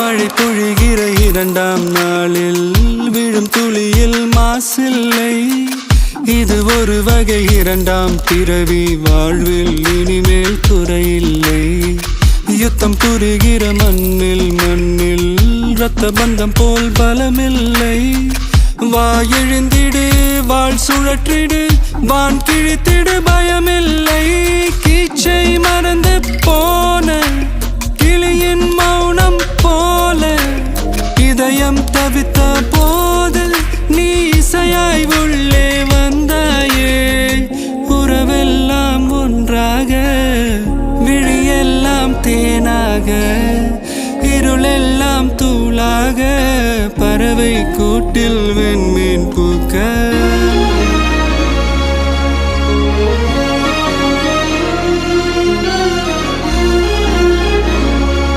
மழை பொழிகிற இரண்டாம் நாளில் விழும் துளியில் மாசில்லை. இது ஒரு வகை இரண்டாம் பிறவி, வாழ்வில் இனிமேல் குறையில்லை. யுத்தம் புரிகிற மண்ணில் இரத்த பந்தம் போல் பலமில்லை. வா எழுந்திடு, வாழ் சுழற்றிடு, வான் கிழித்திடு, பயமில்லை. கீச்சை மறந்து போன கிளியின் மௌனம் போல இதயம் தவித்த போது நீ இசையாய் உள்ளே வந்தாயே. உறவெல்லாம் ஒன்றாக, விழியெல்லாம் தேனாக, இருளெல்லாம் தூளாக, பறவை கூட்டில் வெண்மீன் பூக்க